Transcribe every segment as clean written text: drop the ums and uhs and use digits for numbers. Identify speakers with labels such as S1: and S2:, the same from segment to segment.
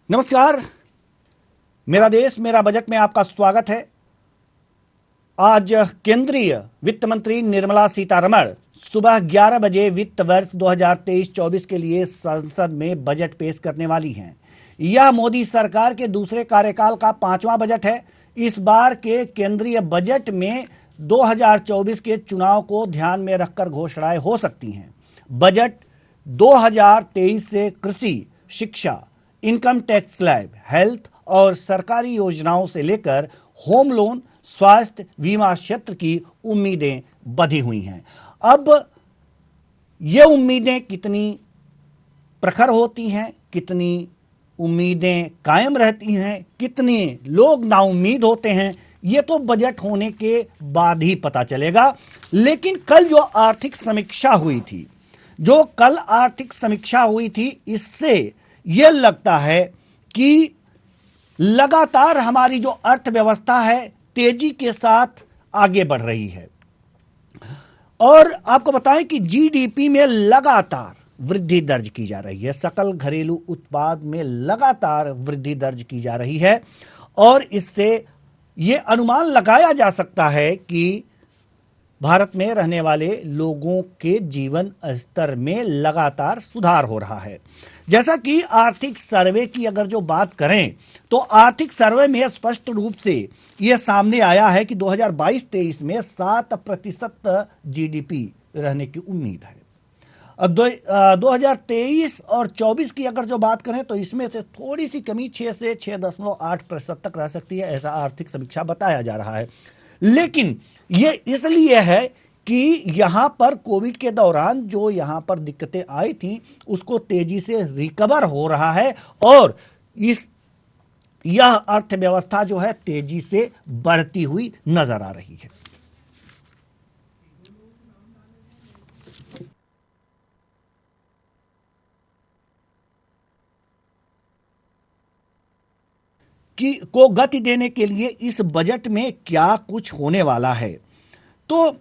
S1: नमस्कार। मेरा देश मेरा बजट में आपका स्वागत है। आज केंद्रीय वित्त मंत्री निर्मला सीतारमण सुबह 11 बजे वित्त वर्ष 2023-24 के लिए संसद में बजट पेश करने वाली हैं। यह मोदी सरकार के दूसरे कार्यकाल का 5वां बजट है। इस बार के केंद्रीय बजट में 2024 के चुनाव को ध्यान में रखकर घोषणाएं हो सकती हैं। बजट 2023 से कृषि, शिक्षा, इनकम टैक्स स्लैब, हेल्थ और सरकारी योजनाओं से लेकर होम लोन, स्वास्थ्य बीमा क्षेत्र की उम्मीदें बढ़ी हुई हैं। अब ये उम्मीदें कितनी प्रखर होती हैं, कितनी उम्मीदें कायम रहती हैं, कितने लोग नाउम्मीद होते हैं, ये तो बजट होने के बाद ही पता चलेगा। लेकिन कल जो आर्थिक समीक्षा हुई थी, इससे यह लगता है कि लगातार हमारी जो अर्थव्यवस्था है तेजी के साथ आगे बढ़ रही है। और आपको बताएं कि जीडीपी में लगातार वृद्धि दर्ज की जा रही है, सकल घरेलू उत्पाद में लगातार वृद्धि दर्ज की जा रही है। और इससे यह अनुमान लगाया जा सकता है कि भारत में रहने वाले लोगों के जीवन स्तर में लगातार सुधार हो रहा है। जैसा कि आर्थिक सर्वे की अगर जो बात करें तो आर्थिक सर्वे में स्पष्ट रूप से यह सामने आया है कि 2022-23 में 7% जीडीपी रहने की उम्मीद है। अब 2023 और 24 की अगर जो बात करें तो इसमें से थोड़ी सी कमी 6 से 6.8% तक रह सकती है, ऐसा आर्थिक समीक्षा बताया जा रहा है। लेकिन यह इसलिए है कि यहां पर कोविड के दौरान जो यहां पर दिक्कतें आई थी उसको तेजी से रिकवर हो रहा है और यह अर्थव्यवस्था जो है तेजी से बढ़ती हुई नजर आ रही है। को गति देने के लिए इस बजट में क्या कुछ होने वाला है, तो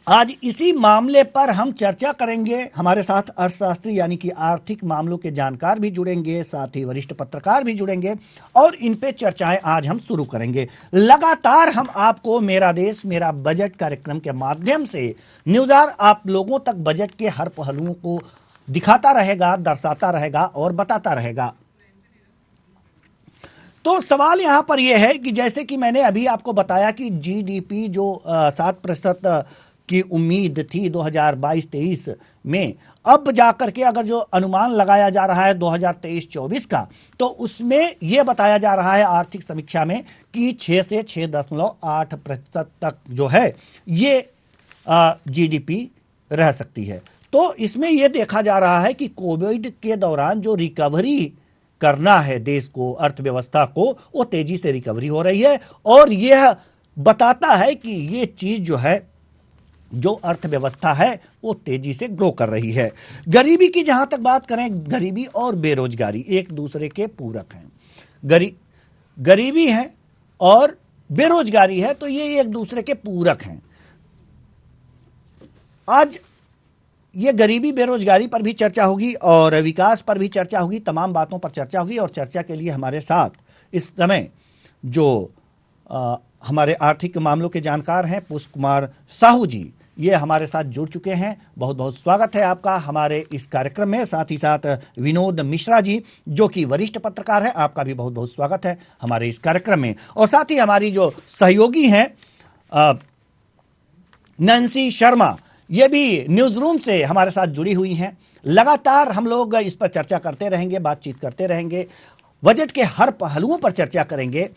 S1: आज इसी मामले पर हम चर्चा करेंगे। हमारे साथ अर्थशास्त्री यानी कि आर्थिक मामलों के जानकार भी जुड़ेंगे, साथ ही वरिष्ठ पत्रकार भी जुड़ेंगे और इन पे चर्चाएं आज हम शुरू करेंगे। लगातार हम आपको मेरा देश मेरा बजट कार्यक्रम के माध्यम से न्यूज़ आप लोगों तक बजट के हर पहलुओं को दिखाता रहेगा, दर्शाता रहेगा और बताता रहेगा। तो सवाल यहां पर यह है कि जैसे कि मैंने अभी आपको बताया कि जीडीपी जो 7% की उम्मीद थी 2022-23 में, अब जाकर के अगर जो अनुमान लगाया जा रहा है 2023-24 का, तो उसमें यह बताया जा रहा है आर्थिक समीक्षा में कि 6 से 6.8% तक जो है ये जीडीपी रह सकती है। तो इसमें यह देखा जा रहा है कि कोविड के दौरान जो रिकवरी करना है देश को, अर्थव्यवस्था को, वो तेजी से रिकवरी हो रही है और यह बताता है कि ये चीज जो है, जो अर्थव्यवस्था है वो तेजी से ग्रो कर रही है। गरीबी की जहां तक बात करें, गरीबी और बेरोजगारी एक दूसरे के पूरक हैं। गरीबी है और बेरोजगारी है तो ये एक दूसरे के पूरक हैं। आज ये गरीबी बेरोजगारी पर भी चर्चा होगी और विकास पर भी चर्चा होगी, तमाम बातों पर चर्चा होगी। और चर्चा के लिए हमारे साथ इस समय जो हमारे आर्थिक मामलों के जानकार हैं पुष्प कुमार साहू जी, ये हमारे साथ जुड़ चुके हैं। बहुत बहुत स्वागत है आपका हमारे इस कार्यक्रम में। साथ ही साथ विनोद मिश्रा जी जो कि वरिष्ठ पत्रकार हैं, आपका भी बहुत बहुत स्वागत है हमारे इस कार्यक्रम में। और साथ ही हमारी जो सहयोगी हैं नैन्सी शर्मा, ये भी न्यूज़ रूम से हमारे साथ जुड़ी हुई हैं। लगातार हम लोग इस पर चर्चा करते रहेंगे, बातचीत करते रहेंगे, बजट के हर पहलुओं पर चर्चा करेंगे।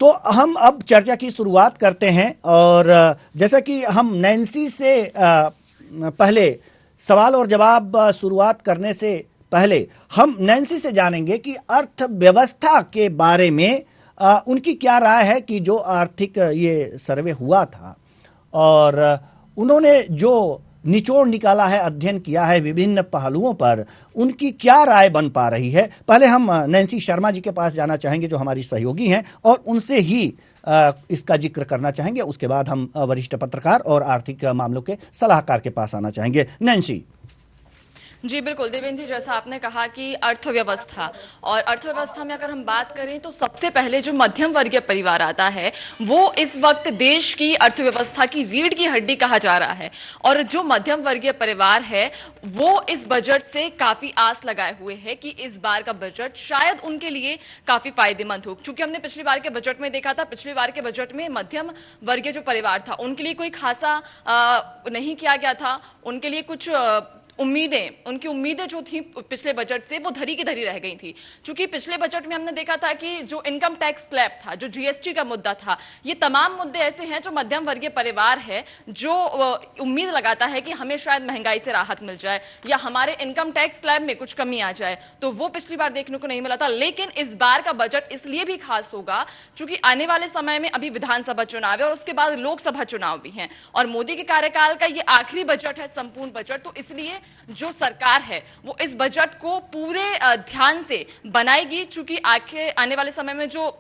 S1: तो हम अब चर्चा की शुरुआत करते हैं और जैसा कि हम नैन्सी से पहले सवाल और जवाब शुरुआत करने से पहले हम नैन्सी से जानेंगे कि अर्थव्यवस्था के बारे में उनकी क्या राय है कि जो आर्थिक ये सर्वे हुआ था और उन्होंने जो निचोड़ निकाला है, अध्ययन किया है विभिन्न पहलुओं पर, उनकी क्या राय बन पा रही है। पहले हम नैन्सी शर्मा जी के पास जाना चाहेंगे जो हमारी सहयोगी हैं और उनसे ही इसका जिक्र करना चाहेंगे। उसके बाद हम वरिष्ठ पत्रकार और आर्थिक मामलों के सलाहकार के पास आना चाहेंगे। नैन्सी।
S2: जी बिल्कुल देवेंद्र जी, जैसा आपने कहा कि अर्थव्यवस्था, और अर्थव्यवस्था में अगर हम बात करें तो सबसे पहले जो मध्यम वर्गीय परिवार आता है वो इस वक्त देश की अर्थव्यवस्था की रीढ़ की हड्डी कहा जा रहा है। और जो मध्यम वर्गीय परिवार है वो इस बजट से काफी आस लगाए हुए है कि इस बार का बजट शायद उनके लिए काफी फायदेमंद हो। क्योंकि हमने पिछली बार के बजट में देखा था, पिछली बार के बजट में मध्यम वर्गीय जो परिवार था उनके लिए कोई खासा नहीं किया गया था। उनके लिए कुछ उनकी उम्मीदें जो थी पिछले बजट से वो धरी की धरी रह गई थी। क्योंकि पिछले बजट में हमने देखा था कि जो इनकम टैक्स स्लैब था, जो जीएसटी का मुद्दा था, ये तमाम मुद्दे ऐसे हैं जो मध्यम वर्गीय परिवार है जो उम्मीद लगाता है कि हमें शायद महंगाई से राहत मिल जाए या हमारे इनकम टैक्स स्लैब में कुछ कमी आ जाए, तो वो पिछली बार देखने को नहीं मिला था। लेकिन इस बार का बजट इसलिए भी खास होगा क्योंकि आने वाले समय में अभी विधानसभा चुनाव है और उसके बाद लोकसभा चुनाव भी हैं और मोदी के कार्यकाल का ये आखिरी बजट है, संपूर्ण बजट। तो इसलिए जो सरकार है वो इस बजट को पूरे ध्यान से बनाएगी, चूंकि आने वाले समय में जो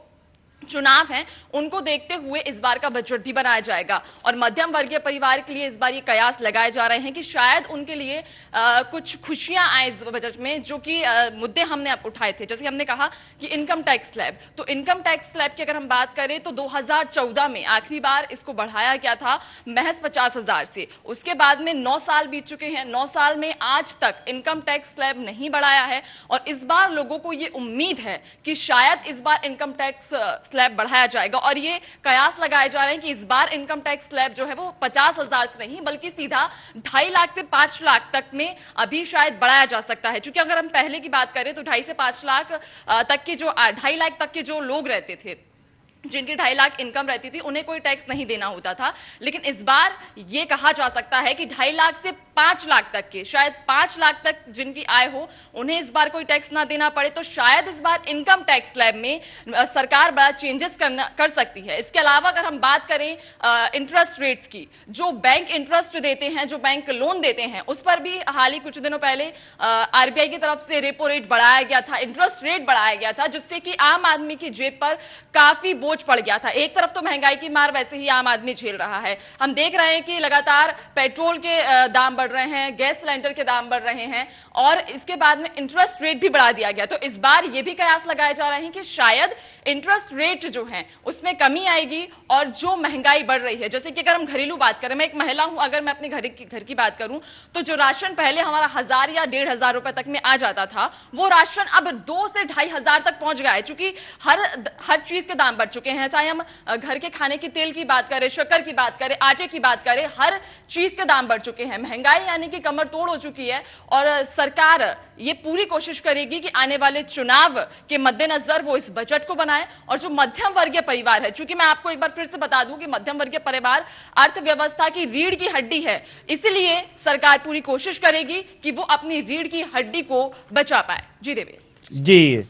S2: चुनाव हैं उनको देखते हुए इस बार का बजट भी बनाया जाएगा। और मध्यम वर्गीय परिवार के लिए इस बार ये कयास लगाए जा रहे हैं कि शायद उनके लिए कुछ खुशियां आए इस बजट में, जो कि मुद्दे हमने अब उठाए थे। जैसे हमने कहा कि इनकम टैक्स स्लैब, तो इनकम टैक्स स्लैब की अगर हम बात करें तो 2014 में आखिरी बार इसको बढ़ाया गया था महज 50,000 से। उसके बाद में 9 साल बीत चुके हैं, 9 साल में आज तक इनकम टैक्स स्लैब नहीं बढ़ाया है। और इस बार लोगों को ये उम्मीद है कि शायद इस बार इनकम टैक्स स्लैब बढ़ाया जाएगा और ये कयास लगाए जा रहे हैं कि इस बार इनकम टैक्स स्लैब जो है वो 50,000 से नहीं बल्कि सीधा 2.5 लाख से 5 लाख तक में अभी शायद बढ़ाया जा सकता है। क्योंकि अगर हम पहले की बात करें तो 2.5 से 5 लाख तक के जो 2.5 लाख तक के जो लोग रहते थे, जिनकी 2.5 लाख इनकम रहती थी, उन्हें कोई टैक्स नहीं देना होता था। लेकिन इस बार ये कहा जा सकता है कि 2.5 लाख से 5 लाख तक के, शायद 5 लाख तक जिनकी आय हो उन्हें इस बार कोई टैक्स ना देना पड़े। तो शायद इस बार इनकम टैक्स स्लैब में सरकार बड़ा चेंजेस कर सकती है। इसके अलावा अगर हम बात करें इंटरेस्ट रेट्स की, जो बैंक इंटरेस्ट देते हैं, जो बैंक लोन देते हैं, उस पर भी हाल ही कुछ दिनों पहले आरबीआई की तरफ से रेपो रेट बढ़ाया गया था, इंटरेस्ट रेट बढ़ाया गया था, जिससे कि आम आदमी की जेब पर काफी बोझ पड़ गया था। एक तरफ तो महंगाई की मार वैसे ही आम आदमी झेल रहा है, हम देख रहे हैं कि लगातार पेट्रोल के दाम बढ़ रहे हैं, गैस सिलेंडर के दाम बढ़ रहे हैं और इसके बाद में इंटरेस्ट रेट भी बढ़ा दिया गया। तो इस बार ये भी कयास लगाए जा रहे हैं कि शायद इंटरेस्ट रेट जो है उसमें कमी आएगी और जो महंगाई बढ़ रही है, जैसे कि अगर हम घरेलू बात करें, मैं एक महिला हूं, अगर मैं अपने घर की बात करूं तो जो राशन पहले हमारा 1,000 या 1,500 रुपए तक में आ जाता था, वो राशन अब 2 से 2,500 तक पहुंच गया है। चूंकि हर चीज के दाम बढ़ चुके हैं, चाहे हम घर के खाने की तेल की बात करें, शक्कर की बात करें, आटे की बात करें, हर चीज के दाम बढ़ चुके हैं। महंगाई यानी कि कमर तोड़ हो चुकी है और सरकार ये पूरी कोशिश करेगी कि आने वाले चुनाव के मद्देनजर वो इस बजट को बनाए। और जो मध्यम वर्गीय परिवार है, चूंकि मैं आपको एक बार फिर से बता दूं कि मध्यम वर्गीय परिवार अर्थव्यवस्था की रीढ़ की हड्डी है, इसलिए सरकार पूरी कोशिश करेगी कि वो अपनी रीढ़ की हड्डी को बचा पाए। जी देवी
S1: जी,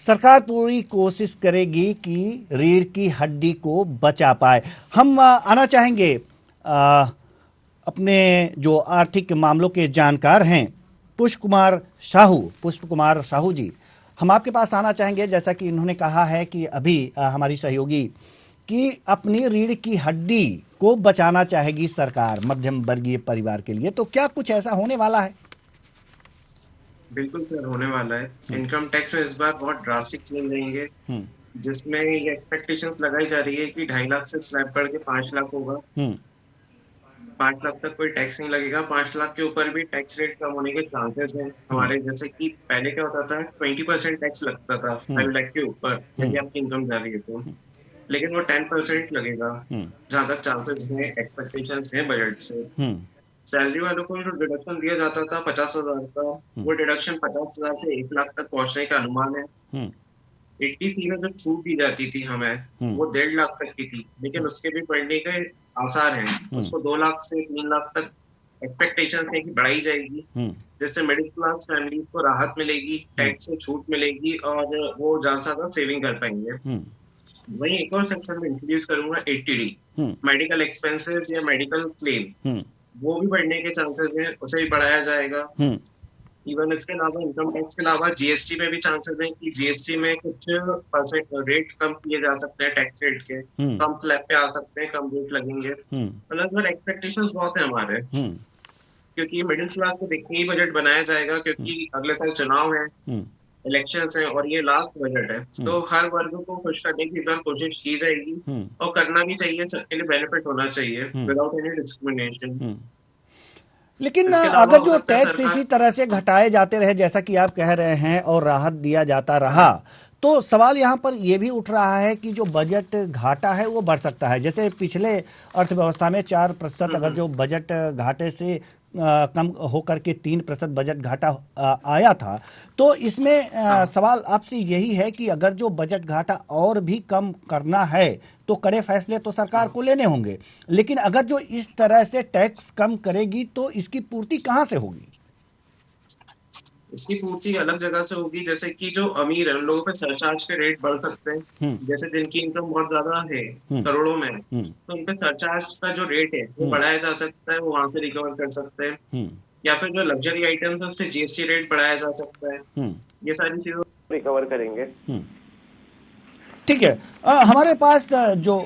S1: सरकार पूरी कोशिश करेगी कि रीढ़ की हड्डी को बचा पाए। हम आना चाहेंगे अपने जो आर्थिक मामलों के जानकार हैं पुष्प कुमार साहू जी, हम आपके पास आना चाहेंगे। जैसा कि इन्होंने कहा है कि अभी हमारी सहयोगी कि अपनी रीढ़ की हड्डी को बचाना चाहेगी सरकार मध्यम वर्गीय परिवार के लिए, तो क्या कुछ ऐसा होने वाला है?
S3: बिल्कुल सर, होने वाला है। इनकम टैक्स में इस बार बहुत ड्रास्टिक चेंज रहेंगे, जिसमें ये एक्सपेक्टेशंस लगाई जा रही है कि 2.5 लाख से स्लैब बढ़ के 5 लाख होगा। 5 लाख तक कोई टैक्स नहीं लगेगा। 5 लाख के ऊपर भी टैक्स रेट कम होने के चांसेस हैं हमारे। जैसे कि पहले क्या होता था, 20% टैक्स लगता था 5 लाख के ऊपर यदि आपकी इनकम जा रही है तो, लेकिन वो 10% लगेगा जहां तक चांसेस हैं, एक्सपेक्टेशंस हैं बजट से। सैलरी वालों को जो डिडक्शन दिया जाता था 50,000 का, वो डिडक्शन 50,000 से 1 लाख तक पहुंचने का अनुमान है। 80C में जो छूट दी जाती थी हमें, वो 1.5 लाख तक की थी, लेकिन उसके भी बढ़ने के आसार हैं। उसको 2 लाख से 3 लाख तक एक्सपेक्टेशन है कि बढ़ाई जाएगी, जिससे मिडिल क्लास फैमिलीज को राहत मिलेगी, टैक्स से छूट मिलेगी और वो ज्यादा सेविंग कर पाएंगे। वहीं एक और सेक्शन में इंट्रोड्यूस करूंगा 80D, मेडिकल एक्सपेंसेस या मेडिकल क्लेम, वो भी बढ़ने के चांसेस हैं, उसे भी बढ़ाया जाएगा। इवन इसके अलावा इनकम टैक्स के अलावा जीएसटी में भी चांसेस हैं कि जीएसटी में कुछ परसेंट रेट कम किए जा सकते हैं, टैक्स रेट के कम स्लैब पे आ सकते हैं, कम रेट लगेंगे। मतलब एक्सपेक्टेशंस बहुत है हमारे। क्योंकि मिडिल क्लास को देख के ही बजट बनाया जाएगा, क्योंकि अगले साल चुनाव है, इलेक्शंस हैं और ये लास्ट बजट है। तो हर वर्ग को खुश करने की इस बार कोशिश की जाएगी और करना भी चाहिए, सबके लिए बेनिफिट होना चाहिए विदाउट एनी डिस्क्रिमिनेशन।
S1: लेकिन
S3: इसके अलावा
S1: अगर
S3: हो
S1: जो
S3: सकता है
S1: टैक्स
S3: सरकार
S1: इसी तरह से घटाए जाते रहे जैसा कि आप कह रहे हैं और राहत दिया जाता रहा, तो सवाल यहाँ पर यह भी उठ रहा है कि जो बजट घाटा है वो बढ़ सकता है। जैसे पिछले अर्थव्यवस्था में 4% अगर जो बजट घाटे से कम होकर के 3% बजट घाटा आया था, तो इसमें सवाल आपसे यही है कि अगर जो बजट घाटा और भी कम करना है तो कड़े फैसले तो सरकार को लेने होंगे, लेकिन अगर जो इस तरह से टैक्स कम करेगी तो इसकी पूर्ति कहाँ से होगी?
S3: इसकी पूर्ति अलग जगह से होगी, जैसे कि जो अमीर है उन लोगों पे सरचार्ज के रेट बढ़ सकते हैं। जैसे जिनकी इनकम बहुत ज्यादा है, करोड़ों में, तो उन पे सरचार्ज का जो रेट है वो बढ़ाया जा सकता है, वो वहां से रिकवर कर सकते हैं। या फिर जो लग्जरी आइटम्स है उस पे जीएसटी रेट बढ़ाया जा सकता है। ये सारी चीजों रिकवर करेंगे।
S1: ठीक है। हमारे पास जो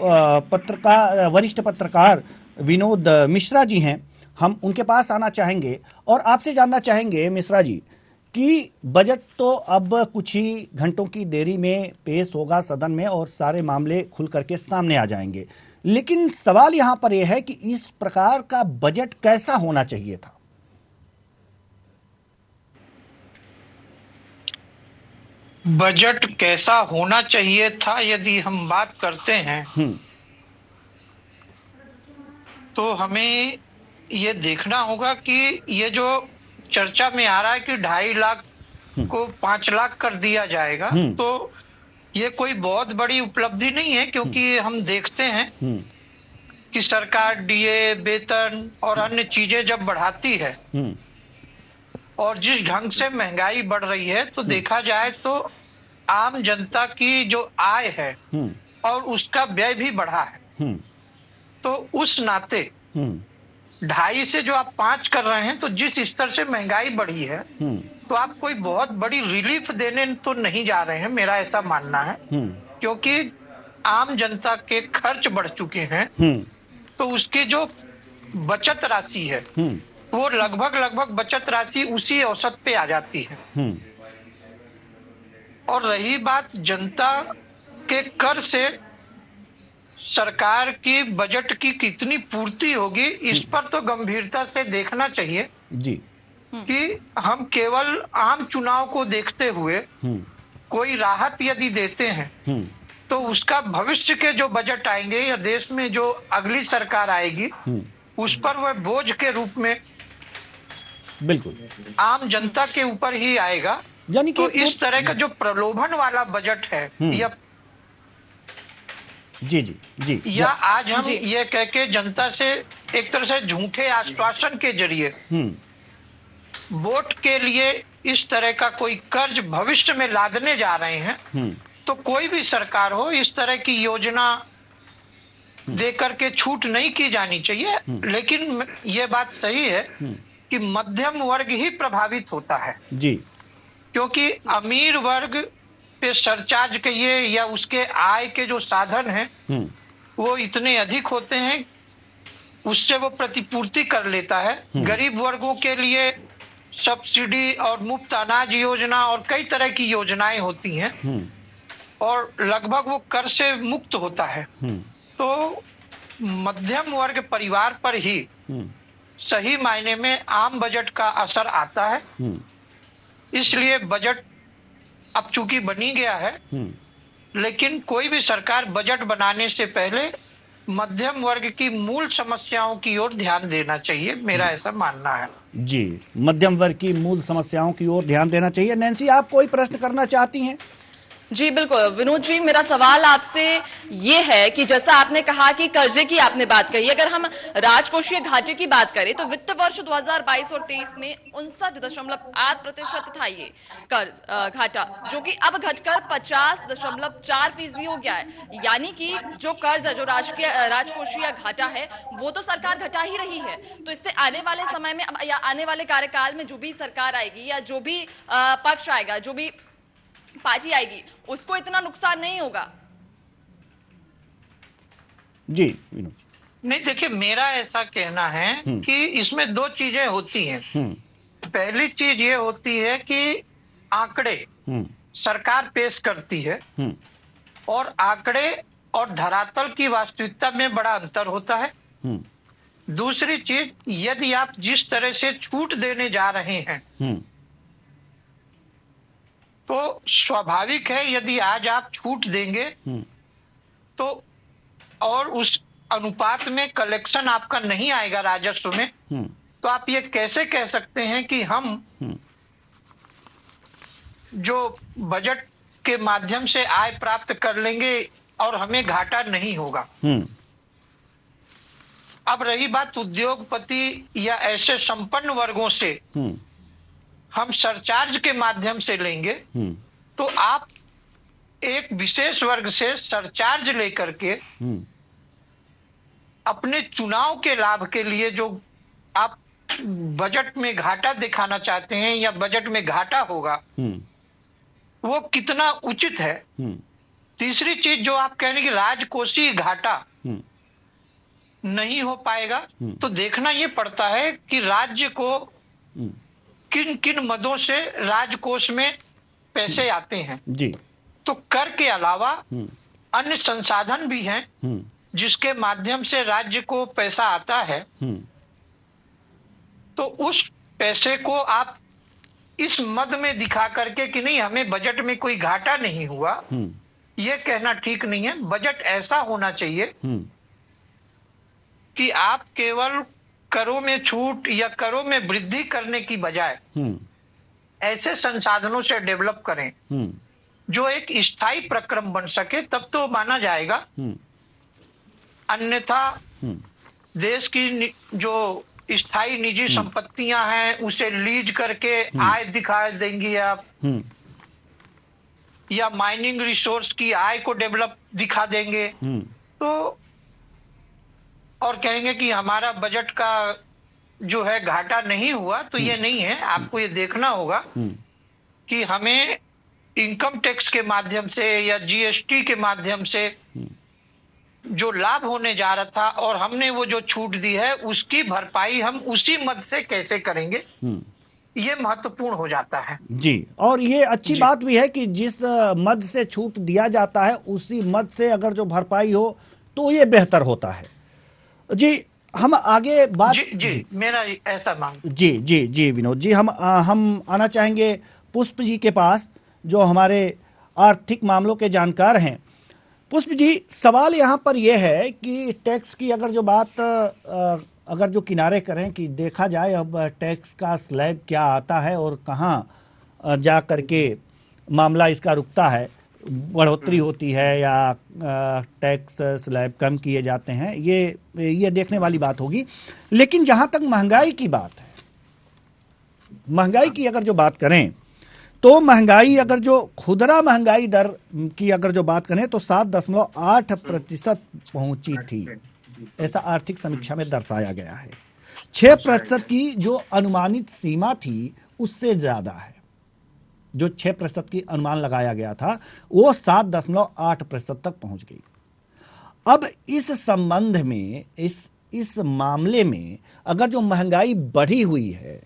S1: पत्रकार, वरिष्ठ पत्रकार विनोद मिश्रा जी हैं, हम उनके पास आना चाहेंगे और आपसे जानना चाहेंगे मिश्रा जी कि बजट तो अब कुछ ही घंटों की देरी में पेश होगा सदन में और सारे मामले खुल करके सामने आ जाएंगे, लेकिन सवाल यहां पर यह है कि इस प्रकार का बजट कैसा होना चाहिए था?
S4: बजट कैसा होना चाहिए था यदि हम बात करते हैं तो हमें ये देखना होगा कि ये जो चर्चा में आ रहा है कि 2.5 लाख को 5 लाख कर दिया जाएगा, तो ये कोई बहुत बड़ी उपलब्धि नहीं है, क्योंकि हम देखते हैं कि सरकार डीए, वेतन और अन्य चीजें जब बढ़ाती है और जिस ढंग से महंगाई बढ़ रही है, तो देखा जाए तो आम जनता की जो आय है और उसका व्यय भी बढ़ा है। तो उस नाते 2.5 से जो आप 5 कर रहे हैं, तो जिस स्तर से महंगाई बढ़ी है तो आप कोई बहुत बड़ी रिलीफ देने तो नहीं जा रहे हैं, मेरा ऐसा मानना है। क्योंकि आम जनता के खर्च बढ़ चुके हैं, तो उसकी जो बचत राशि है वो लगभग बचत राशि उसी औसत पे आ जाती है। और रही बात जनता के कर से सरकार की बजट की कितनी पूर्ति होगी, इस पर तो गंभीरता से देखना चाहिए
S1: जी
S4: कि हम केवल आम चुनाव को देखते हुए कोई राहत यदि देते हैं तो उसका भविष्य के जो बजट आएंगे या देश में जो अगली सरकार आएगी उस पर वह बोझ के रूप में
S1: बिल्कुल
S4: आम जनता के ऊपर ही आएगा।
S1: यानी कि
S4: तो इस तरह का जो प्रलोभन वाला बजट है या
S1: जी
S4: या आज हम ये कह के जनता से एक तरह से झूठे आश्वासन के जरिए वोट के लिए इस तरह का कोई कर्ज भविष्य में लादने जा रहे हैं, तो कोई भी सरकार हो इस तरह की योजना देकर के छूट नहीं की जानी चाहिए। लेकिन ये बात सही है कि मध्यम वर्ग ही प्रभावित होता है जी, क्योंकि अमीर वर्ग पे सरचार्ज कहिए या उसके आय के जो साधन हैं वो इतने अधिक होते हैं, उससे वो प्रतिपूर्ति कर लेता है। गरीब वर्गों के लिए सब्सिडी और मुफ्त अनाज योजना और कई तरह की योजनाएं होती हैं और लगभग वो कर से मुक्त होता है। तो मध्यम वर्ग परिवार पर ही सही मायने में आम बजट का असर आता है। इसलिए बजट अब चूंकि बनी गया है, लेकिन कोई भी सरकार बजट बनाने से पहले मध्यम वर्ग की मूल समस्याओं की ओर ध्यान देना चाहिए, मेरा ऐसा मानना है
S1: जी। मध्यम वर्ग की मूल समस्याओं की ओर ध्यान देना चाहिए। नैन्सी, आप कोई प्रश्न करना चाहती हैं?
S2: जी बिल्कुल विनोद जी, मेरा सवाल आपसे ये है कि जैसा आपने कहा कि कर्जे की आपने बात कही, अगर हम राजकोषीय घाटे की बात करें तो वित्त वर्ष 2022 और 23 में 59.8% था ये कर्ज घाटा, जो कि अब घटकर 50.4% हो गया है। यानी कि जो कर्ज है, जो राजकोषीय घाटा है, वो तो सरकार घटा ही रही है। तो इससे आने वाले समय में या आने वाले कार्यकाल में जो भी सरकार आएगी या जो भी पक्ष आएगा, जो भी पार्टी आएगी, उसको इतना नुकसान नहीं होगा।
S1: जी विनोद,
S4: नहीं, देखिए, मेरा ऐसा कहना है कि इसमें दो चीजें होती हैं। पहली चीज ये होती है कि आंकड़े सरकार पेश करती है और आंकड़े और धरातल की वास्तविकता में बड़ा अंतर होता है। दूसरी चीज, यदि आप जिस तरह से छूट देने जा रहे हैं तो स्वाभाविक है यदि आज आप छूट देंगे तो और उस अनुपात में कलेक्शन आपका नहीं आएगा राजस्व में, तो आप ये कैसे कह सकते हैं कि हम जो बजट के माध्यम से आय प्राप्त कर लेंगे और हमें घाटा नहीं होगा। अब रही बात उद्योगपति या ऐसे संपन्न वर्गों से हम सरचार्ज के माध्यम से लेंगे, तो आप एक विशेष वर्ग से सरचार्ज लेकर के अपने चुनाव के लाभ के लिए जो आप बजट में घाटा दिखाना चाहते हैं या बजट में घाटा होगा वो कितना उचित है। तीसरी चीज जो आप कह रहे हैं कि राजकोषीय घाटा नहीं हो पाएगा, तो देखना ये पड़ता है कि राज्य को किन किन मदों से राजकोष में पैसे आते हैं जी। तो कर के अलावा अन्य संसाधन भी हैं जिसके माध्यम से राज्य को पैसा आता है, तो उस पैसे को आप इस मद में दिखा करके कि नहीं हमें बजट में कोई घाटा नहीं हुआ, ये कहना ठीक नहीं है। बजट ऐसा होना चाहिए कि आप केवल करों में छूट या करों में वृद्धि करने की बजाय ऐसे संसाधनों से डेवलप करें जो एक स्थायी प्रक्रम बन सके, तब तो माना जाएगा। अन्यथा देश की जो स्थायी निजी संपत्तियां हैं उसे लीज करके आय दिखा देंगी आप, या माइनिंग रिसोर्स की आय को डेवलप दिखा देंगे तो और कहेंगे कि हमारा बजट का जो है घाटा नहीं हुआ, तो ये नहीं है। आपको ये देखना होगा कि हमें इनकम टैक्स के माध्यम से या जीएसटी के माध्यम से जो लाभ होने जा रहा था और हमने वो जो छूट दी है उसकी भरपाई हम उसी मद से कैसे करेंगे, ये महत्वपूर्ण हो जाता है
S1: जी। और ये अच्छी बात भी है कि जिस मद से छूट दिया जाता है उसी मद से अगर जो भरपाई हो तो ये बेहतर होता है जी। हम आगे बात
S4: जी, मेरा ऐसा मांग
S1: जी विनोद जी, हम आना चाहेंगे पुष्प जी के पास जो हमारे आर्थिक मामलों के जानकार हैं। पुष्प जी, सवाल यहाँ पर यह है कि टैक्स की अगर जो बात अगर जो किनारे करें कि देखा जाए अब टैक्स का स्लैब क्या आता है और कहाँ जा करके मामला इसका रुकता है, बढ़ोतरी होती है या टैक्स स्लैब कम किए जाते हैं, ये देखने वाली बात होगी। लेकिन जहाँ तक महंगाई की बात है, महंगाई की अगर जो बात करें तो महंगाई अगर जो खुदरा महंगाई दर की अगर जो बात करें तो 7.8% पहुंची थी, ऐसा आर्थिक समीक्षा में दर्शाया गया है। 6% की जो अनुमानित सीमा थी उससे ज्यादा है। जो 6% की अनुमान लगाया गया था वो 7.8% तक पहुंच गई। अब इस संबंध में इस मामले में अगर जो महंगाई बढ़ी हुई है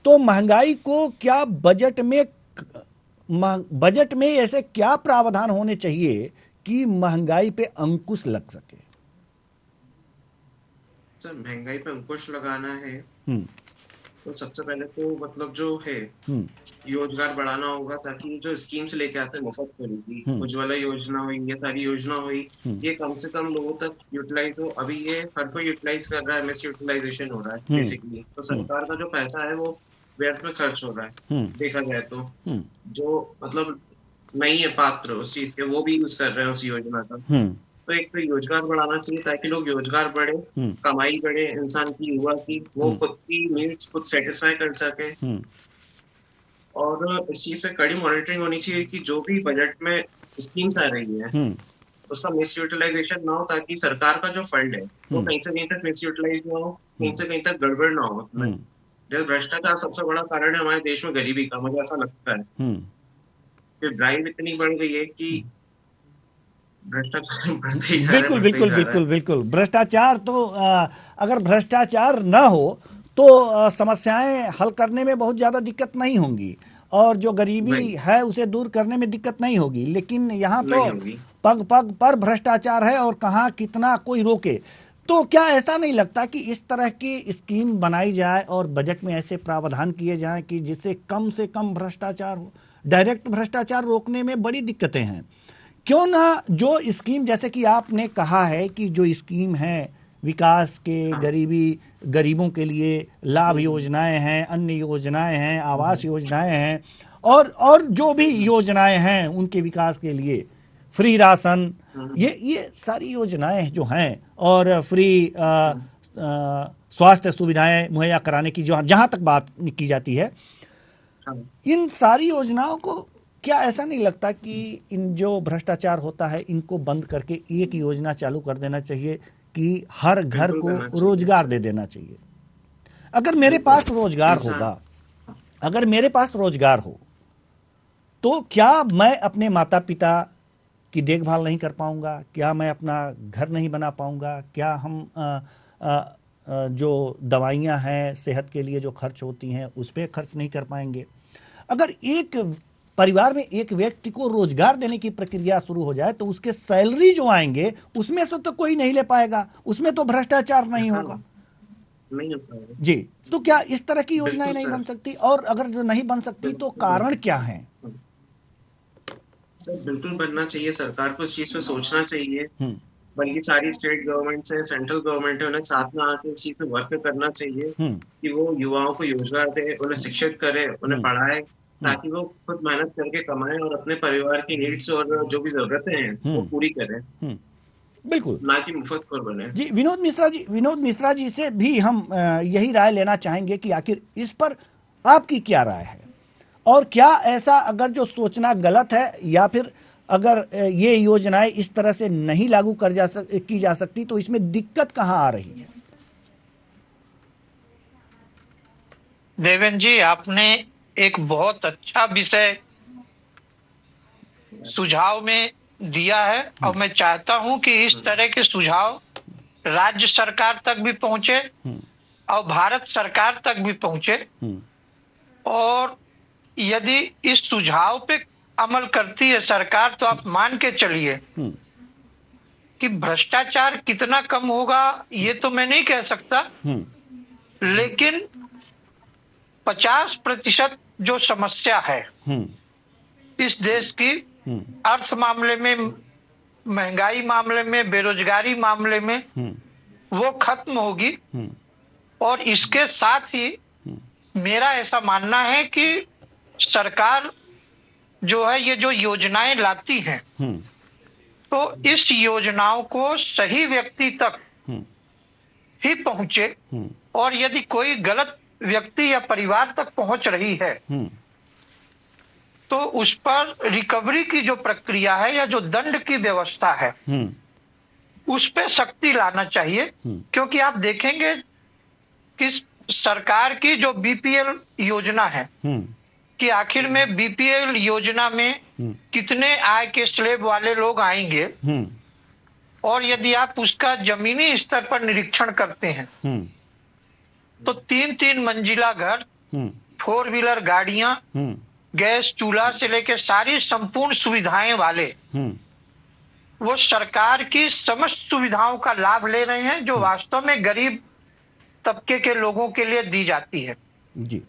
S1: तो महंगाई को क्या बजट में ऐसे क्या प्रावधान होने चाहिए कि महंगाई पे अंकुश लग सके?
S3: सर, महंगाई पे अंकुश लगाना है तो सबसे पहले तो मतलब जो है रोजगार बढ़ाना होगा, ताकि जो स्कीम्स लेके आते हैं मुफ्त खरीदी, उज्ज्वला योजना हुई, ये सारी योजना हुई, ये कम से कम लोगों तक यूटिलाइज हो। अभी ये हर कोई यूटिलाइज कर रहा है, मिस यूटिलाइजेशन हो रहा है बेसिकली। तो सरकार का जो पैसा है वो व्यर्थ में खर्च हो रहा है देखा जाए तो। जो मतलब नहीं है पात्र उस चीज के, वो भी यूज कर रहे हैं उस योजना का। तो एक तो रोजगार बढ़ाना चाहिए ताकि लोग रोजगार बढ़े, कमाई बढ़े इंसान की, युवा की, वो खुद की नीड्स खुद सेटिस्फाई कर सके। और इस चीज पे कड़ी मॉनिटरिंग होनी चाहिए कि जो भी बजट में स्कीम्स आ रही है उसका मिस यूटिलाइजेशन ना हो, ताकि सरकार का जो फंड है वो कहीं से कहीं तक मिस यूटिलाइज ना हो, कहीं से कहीं तक गड़बड़ ना हो। जब भ्रष्टाचार सबसे बड़ा कारण है हमारे देश में गरीबी का, मुझे ऐसा लगता है कि ड्राइव इतनी बढ़ गई है कि भ्रष्टाचार बढ़ते ही जा रहा है,
S1: बिल्कुल
S3: बढ़ते ही
S1: बिल्कुल
S3: जा रहा है।
S1: बिल्कुल बिल्कुल भ्रष्टाचार तो अगर भ्रष्टाचार न हो तो समस्याएं हल करने में बहुत ज़्यादा दिक्कत नहीं होंगी और जो गरीबी
S3: वही
S1: है उसे दूर करने में दिक्कत नहीं होगी, लेकिन यहाँ तो
S3: नहीं होगी।
S1: पग पग पर भ्रष्टाचार है और कहाँ कितना कोई रोके। तो क्या ऐसा नहीं लगता कि इस तरह की स्कीम बनाई जाए और बजट में ऐसे प्रावधान किए जाएं कि जिससे कम से कम भ्रष्टाचार हो? डायरेक्ट भ्रष्टाचार रोकने में बड़ी दिक्कतें हैं, क्यों ना जो स्कीम जैसे कि आपने कहा है कि जो स्कीम है विकास के, गरीबों के लिए लाभ योजनाएं हैं, अन्य योजनाएं हैं, आवास योजनाएं हैं और जो भी योजनाएं हैं उनके विकास के लिए, फ्री राशन, ये सारी योजनाएं जो हैं और फ्री स्वास्थ्य सुविधाएं मुहैया कराने की जो जहां तक बात की जाती है, इन सारी योजनाओं को क्या ऐसा नहीं लगता कि इन जो भ्रष्टाचार होता है इनको बंद करके एक योजना चालू कर देना चाहिए कि हर घर को रोजगार दे देना चाहिए? अगर मेरे पास रोजगार होगा, अगर मेरे पास रोजगार हो तो क्या मैं अपने माता पिता की देखभाल नहीं कर पाऊंगा? क्या मैं अपना घर नहीं बना पाऊंगा? क्या हम जो दवाइयां हैं सेहत के लिए जो खर्च होती हैं उस पर खर्च नहीं कर पाएंगे? अगर एक परिवार में एक व्यक्ति को रोजगार देने की प्रक्रिया शुरू हो जाए तो उसके सैलरी जो आएंगे उसमें से तो कोई नहीं ले पाएगा, उसमें तो भ्रष्टाचार नहीं होगा।
S3: नहीं हो पाएगा
S1: जी, तो क्या इस तरह की योजनाएं नहीं बन सकती? और अगर जो नहीं बन सकती तो कारण क्या है?
S3: सर बिल्कुल बनना चाहिए, सरकार को इस चीज पे सोचना चाहिए, बल्कि सारी स्टेट गवर्नमेंट है, सेंट्रल गवर्नमेंट है, उन्हें साथ में आकर इस चीज पे वर्क करना चाहिए कि वो युवाओं को रोजगार दे, उन्हें शिक्षित करे, उन्हें पढ़ाए, ताकि वो खुद मेहनत करके कमाएं और अपने परिवार की नीड्स और जो भी जरूरतें हैं वो पूरी करें,
S1: बिल्कुल,
S3: ना कि मुफ्त पर बने।
S1: जी विनोद मिश्रा जी से भी हम यही राय लेना चाहेंगे कि आखिर इस पर आपकी क्या राय है और क्या ऐसा अगर जो सोचना गलत है या फिर अगर ये योजनाएं इस तरह से नहीं लागू की जा सकती तो इसमें दिक्कत कहां आ रही है?
S4: देवेंद्र जी, आपने एक बहुत अच्छा विषय सुझाव में दिया है और मैं चाहता हूं कि इस तरह के सुझाव राज्य सरकार तक भी पहुंचे और भारत सरकार तक भी पहुंचे, और यदि इस सुझाव पे अमल करती है सरकार तो आप मान के चलिए कि भ्रष्टाचार कितना कम होगा ये तो मैं नहीं कह सकता, लेकिन 50% जो समस्या है इस देश की, अर्थ मामले में, महंगाई मामले में, बेरोजगारी मामले में, वो खत्म होगी। और इसके साथ ही मेरा ऐसा मानना है कि सरकार जो है ये जो योजनाएं लाती हैं तो इस योजनाओं को सही व्यक्ति तक ही पहुंचे, और यदि कोई गलत व्यक्ति या परिवार तक पहुंच रही है तो उस पर रिकवरी की जो प्रक्रिया है या जो दंड की व्यवस्था है उस पे सख्ती लाना चाहिए। क्योंकि आप देखेंगे कि सरकार की जो बीपीएल योजना है कि आखिर में बीपीएल योजना में कितने आय के स्लैब वाले लोग आएंगे, और यदि आप उसका जमीनी स्तर पर निरीक्षण करते हैं तो 3-3 मंजिला घर, 4 व्हीलर गाड़ियां, गैस चूल्हा से लेकर सारी संपूर्ण सुविधाएं वाले वो सरकार की समस्त सुविधाओं का लाभ ले रहे हैं जो वास्तव में गरीब तबके के लोगों के लिए दी जाती है
S1: जी।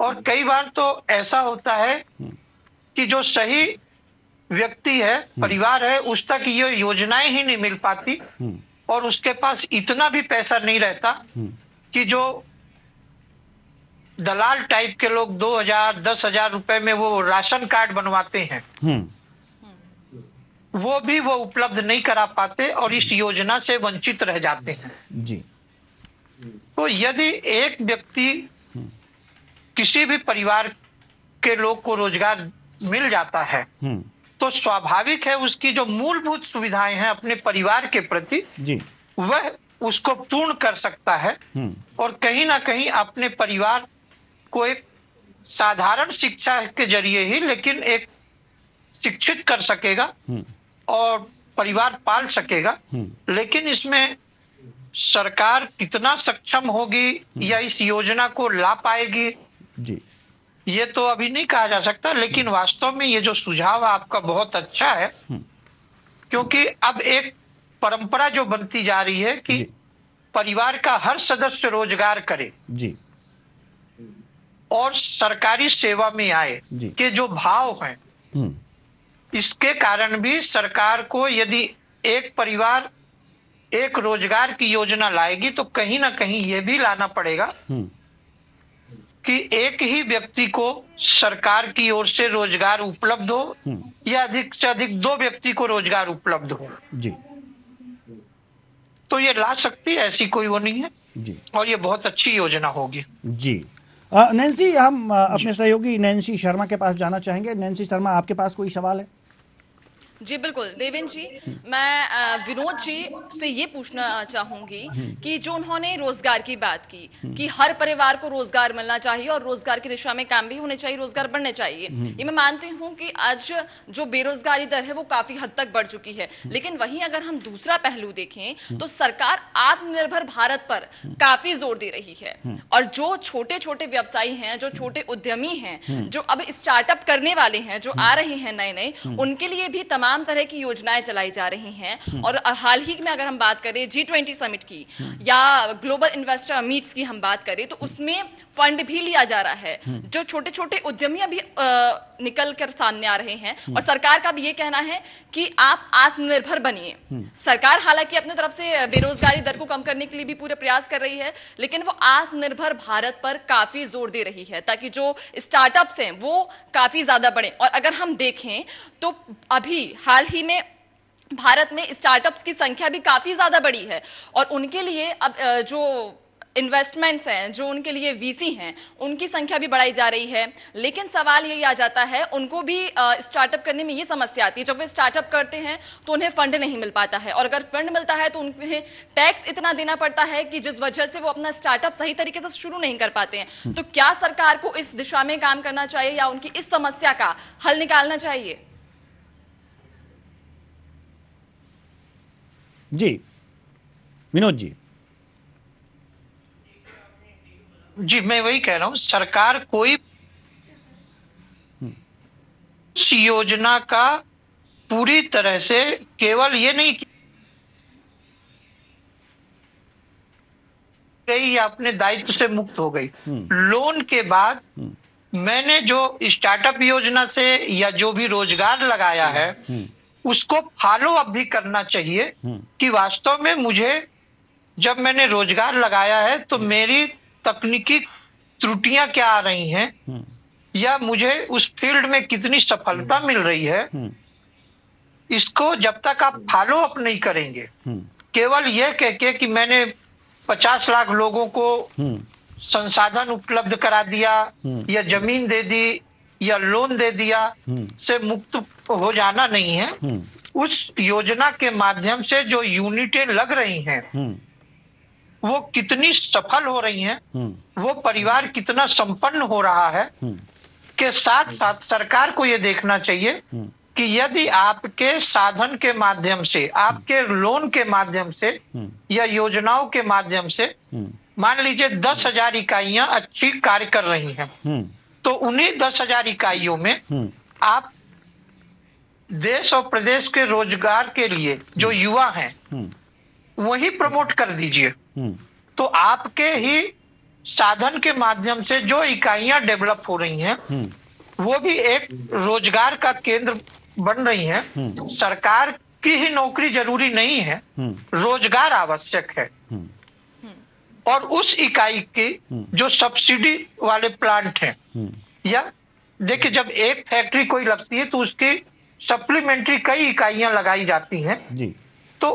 S4: और कई बार तो ऐसा होता है कि जो सही व्यक्ति है, परिवार है, उस तक ये योजनाएं ही नहीं मिल पाती और उसके पास इतना भी पैसा नहीं रहता कि जो दलाल टाइप के लोग 2,000-10,000 रुपए में वो राशन कार्ड बनवाते हैं वो उपलब्ध नहीं करा पाते और इस योजना से वंचित रह जाते हैं
S1: जी।
S4: तो यदि एक व्यक्ति किसी भी परिवार के लोग को रोजगार मिल जाता है तो स्वाभाविक है उसकी जो मूलभूत सुविधाएं हैं अपने परिवार के प्रति
S1: जी
S4: वह उसको पूर्ण कर सकता है और कहीं ना कहीं अपने परिवार को एक साधारण शिक्षा के जरिए ही लेकिन एक शिक्षित कर सकेगा और परिवार पाल सकेगा। लेकिन इसमें सरकार कितना सक्षम होगी या इस योजना को ला पाएगी
S1: जी,
S4: ये तो अभी नहीं कहा जा सकता। लेकिन वास्तव में ये जो सुझाव आपका बहुत अच्छा है, क्योंकि अब एक परंपरा जो बनती जा रही है कि
S1: जी,
S4: परिवार का हर सदस्य रोजगार करे
S1: जी,
S4: और सरकारी सेवा में आए
S1: जी।
S4: के जो भाव हैं, इसके कारण भी सरकार को यदि एक परिवार एक रोजगार की योजना लाएगी तो कहीं ना कहीं ये भी लाना पड़ेगा कि एक ही व्यक्ति को सरकार की ओर से रोजगार उपलब्ध हो या अधिक से अधिक 2 व्यक्ति को रोजगार उपलब्ध हो।
S1: जी,
S4: तो ये ला सकती है, ऐसी कोई वो नहीं है
S1: जी,
S4: और ये बहुत अच्छी योजना होगी।
S1: जी। नैन्सी, हम अपने सहयोगी नैन्सी शर्मा के पास जाना चाहेंगे। नैन्सी शर्मा, आपके पास कोई सवाल है?
S2: जी बिल्कुल देवेंद्र जी, मैं विनोद जी से ये पूछना चाहूंगी कि जो उन्होंने रोजगार की बात की कि हर परिवार को रोजगार मिलना चाहिए और रोजगार की दिशा में काम भी होने चाहिए, रोजगार बढ़ने चाहिए, ये मैं मानती हूँ कि आज जो बेरोजगारी दर है वो काफी हद तक बढ़ चुकी है। लेकिन वहीं अगर हम दूसरा पहलू देखें तो सरकार आत्मनिर्भर भारत पर काफी जोर दे रही है और जो छोटे छोटे व्यवसायी हैं, जो छोटे उद्यमी हैं, जो अब स्टार्टअप करने वाले हैं, जो आ रहे हैं नए नए, उनके लिए भी तमाम तरह की योजनाएं चलाई जा रही हैं। और हाल ही में अगर हम बात करें G20 समिट की या ग्लोबल इन्वेस्टर मीट्स की हम बात करें तो उसमें फंड भी लिया जा रहा है। जो छोटे छोटे उद्यमी अभी निकल कर सामने आ रहे हैं और सरकार का भी ये कहना है कि आप आत्मनिर्भर बनिए। सरकार हालांकि अपने तरफ से बेरोजगारी दर को कम करने के लिए भी पूरे प्रयास कर रही है, लेकिन वो आत्मनिर्भर भारत पर काफी जोर दे रही है ताकि जो स्टार्टअप्स हैं वो काफी ज्यादा बढ़े। और अगर हम देखें तो अभी हाल ही में भारत में स्टार्टअप्स की संख्या भी काफी ज्यादा बढ़ी है और उनके लिए अब जो इन्वेस्टमेंट्स हैं, जो उनके लिए वीसी हैं, उनकी संख्या भी बढ़ाई जा रही है। लेकिन सवाल यही आ जाता है, उनको भी स्टार्टअप करने में ये समस्या आती है, जब वे स्टार्टअप करते हैं तो उन्हें फंड नहीं मिल पाता है और अगर फंड मिलता है तो उन्हें टैक्स इतना देना पड़ता है कि जिस वजह से वो अपना स्टार्टअप सही तरीके से शुरू नहीं कर पाते हैं। तो क्या सरकार को इस दिशा में काम करना चाहिए या उनकी इस समस्या का हल निकालना चाहिए?
S1: जी विनोद जी।
S4: जी मैं वही कह रहा हूं, सरकार कोई इस योजना का पूरी तरह से केवल ये नहीं गई अपने दायित्व से मुक्त हो गई। लोन के बाद मैंने जो स्टार्टअप योजना से या जो भी रोजगार लगाया है उसको फॉलो अप भी करना चाहिए कि वास्तव में मुझे जब मैंने रोजगार लगाया है तो मेरी तकनीकी त्रुटियां क्या आ रही हैं या मुझे उस फील्ड में कितनी सफलता मिल रही है, इसको जब तक आप फॉलो अप नहीं करेंगे, केवल यह कह के कि मैंने 50 लाख लोगों को संसाधन उपलब्ध करा दिया या जमीन दे दी या लोन दे दिया से मुक्त हो जाना नहीं है। उस योजना के माध्यम से जो यूनिटें लग रही हैं वो कितनी सफल हो रही हैं, वो परिवार कितना संपन्न हो रहा है, के साथ साथ सरकार को ये देखना चाहिए कि यदि आपके साधन के माध्यम से, आपके लोन के माध्यम से या योजनाओं के माध्यम से मान लीजिए 10,000 इकाइयां अच्छी कार्य कर रही हैं, तो उन्हीं 10,000 इकाइयों में आप देश और प्रदेश के रोजगार के लिए जो युवा हैं वही प्रमोट कर दीजिए। तो आपके ही साधन के माध्यम से जो इकाइयां डेवलप हो रही हैं वो भी एक रोजगार का केंद्र बन रही हैं। सरकार की ही नौकरी जरूरी नहीं है, रोजगार आवश्यक है। और उस इकाई की जो सब्सिडी वाले प्लांट हैं या देखिए जब एक फैक्ट्री कोई लगती है तो उसकी सप्लीमेंट्री कई इकाइयां लगाई जाती हैं जी। तो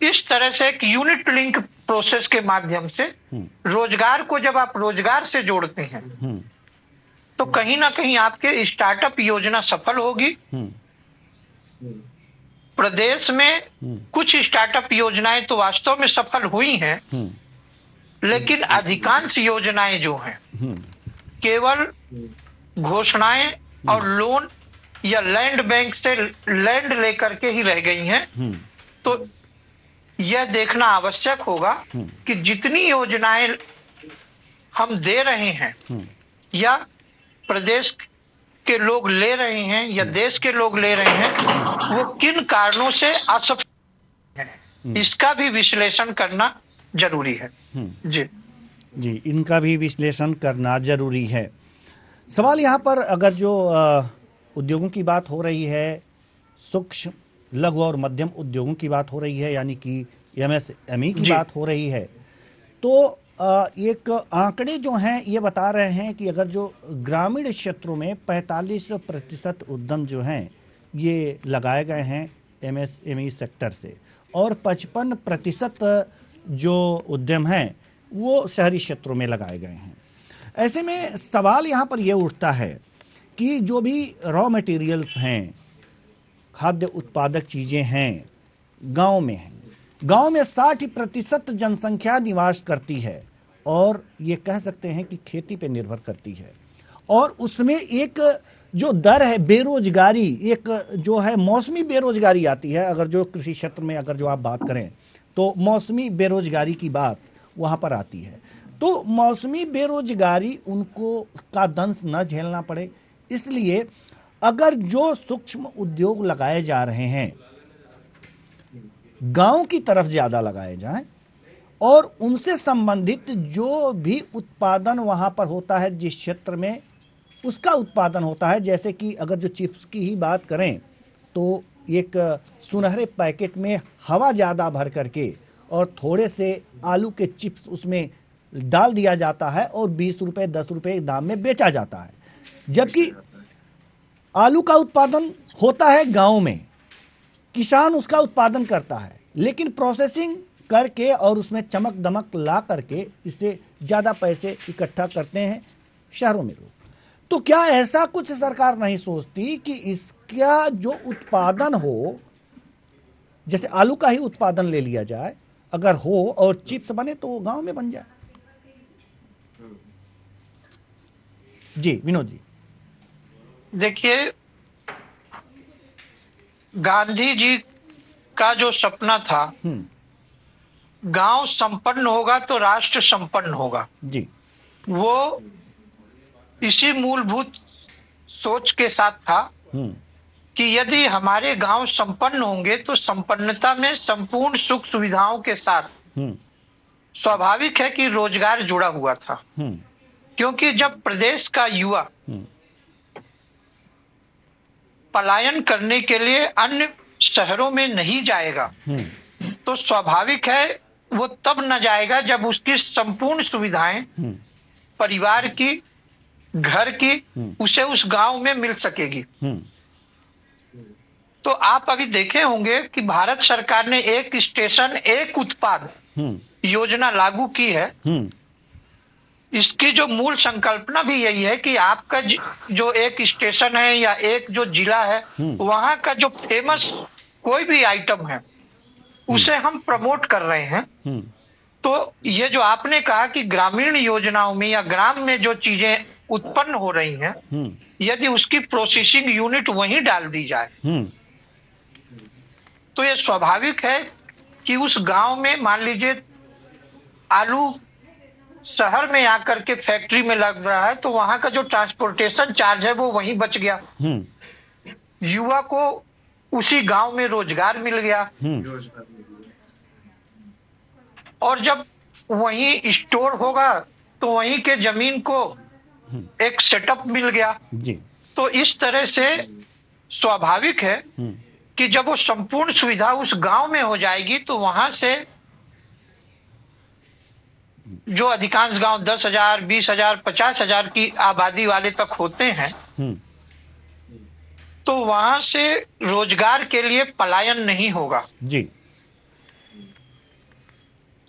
S4: इस तरह से एक यूनिट लिंक प्रोसेस के माध्यम से रोजगार को जब आप रोजगार से जोड़ते हैं तो कहीं ना कहीं आपके स्टार्टअप योजना सफल होगी। प्रदेश में कुछ स्टार्टअप योजनाएं तो वास्तव में सफल हुई हैं, लेकिन अधिकांश योजनाएं जो हैं केवल घोषणाएं और लोन या लैंड बैंक से लैंड लेकर के ही रह गई हैं। तो यह देखना आवश्यक होगा कि जितनी योजनाएं हम दे रहे हैं या प्रदेश के लोग ले रहे हैं या देश के लोग ले रहे हैं, वो किन कारणों से असफल हैं, इसका भी विश्लेषण करना जरूरी है। जी
S1: जी, इनका भी विश्लेषण करना जरूरी है। सवाल यहाँ पर अगर जो उद्योगों की बात हो रही है, सूक्ष्म लघु और मध्यम उद्योगों की बात हो रही है, यानी कि एमएसएमई की बात हो रही है, तो एक आंकड़े जो हैं ये बता रहे हैं कि अगर जो ग्रामीण क्षेत्रों में 45% उद्यम जो हैं ये लगाए गए हैं एमएसएमई सेक्टर से, और 55% जो उद्यम हैं वो शहरी क्षेत्रों में लगाए गए हैं। ऐसे में सवाल यहाँ पर ये उठता है कि जो भी रॉ मटेरियल्स हैं, खाद्य उत्पादक चीज़ें हैं, गांव में हैं, गांव में 60% जनसंख्या निवास करती है और ये कह सकते हैं कि खेती पे निर्भर करती है, और उसमें एक जो दर है बेरोजगारी, एक जो है मौसमी बेरोजगारी आती है। अगर जो कृषि क्षेत्र में अगर जो आप बात करें तो मौसमी बेरोजगारी की बात वहाँ पर आती है। तो मौसमी बेरोजगारी उनको का दंश न झेलना पड़े, इसलिए अगर जो सूक्ष्म उद्योग लगाए जा रहे हैं गांव की तरफ ज़्यादा लगाए जाएं, और उनसे संबंधित जो भी उत्पादन वहाँ पर होता है, जिस क्षेत्र में उसका उत्पादन होता है, जैसे कि अगर जो चिप्स की ही बात करें तो एक सुनहरे पैकेट में हवा ज़्यादा भर करके और थोड़े से आलू के चिप्स उसमें डाल दिया जाता है और 20 रुपये 10 रुपये दाम में बेचा जाता है, जबकि आलू का उत्पादन होता है गांव में, किसान उसका उत्पादन करता है, लेकिन प्रोसेसिंग करके और उसमें चमक दमक ला करके इससे ज़्यादा पैसे इकट्ठा करते हैं शहरों में लोग। तो क्या ऐसा कुछ सरकार नहीं सोचती कि इसका जो उत्पादन हो, जैसे आलू का ही उत्पादन ले लिया जाए अगर हो और चिप्स बने तो वो गांव में बन जाए। जी विनोद जी,
S4: देखिए, गांधी जी का जो सपना था, गांव संपन्न होगा तो राष्ट्र संपन्न होगा
S1: जी,
S4: वो इसी मूलभूत सोच के साथ था कि यदि हमारे गांव संपन्न होंगे तो संपन्नता में संपूर्ण सुख सुविधाओं के साथ स्वाभाविक है कि रोजगार जुड़ा हुआ था। क्योंकि जब प्रदेश का युवा पलायन करने के लिए अन्य शहरों में नहीं जाएगा तो स्वाभाविक है वो तब न जाएगा जब उसकी संपूर्ण सुविधाएं परिवार की, घर की, उसे उस गांव में मिल सकेगी। तो आप अभी देखे होंगे कि भारत सरकार ने एक स्टेशन एक उत्पाद योजना लागू की है। इसकी जो मूल संकल्पना भी यही है कि आपका जो एक स्टेशन है या एक जो जिला है, वहां का जो फेमस कोई भी आइटम है उसे हम प्रमोट कर रहे हैं। तो ये जो आपने कहा कि ग्रामीण योजनाओं में या ग्राम में जो चीजें उत्पन्न हो रही हैं, यदि उसकी प्रोसेसिंग यूनिट वहीं डाल दी जाए तो ये स्वाभाविक है कि उस गांव में मान लीजिए आलू शहर में आकर के फैक्ट्री में लग रहा है तो वहां का जो ट्रांसपोर्टेशन चार्ज है वो वहीं बच गया, युवा को उसी गांव में रोजगार मिल गया, और जब वहीं स्टोर होगा तो वहीं के जमीन को एक सेटअप मिल गया जी। तो इस तरह से स्वाभाविक है कि जब वो संपूर्ण सुविधा उस गांव में हो जाएगी तो वहां से जो अधिकांश गांव 10,000, 20,000, 50,000 की आबादी वाले तक होते हैं तो वहां से रोजगार के लिए पलायन नहीं होगा जी।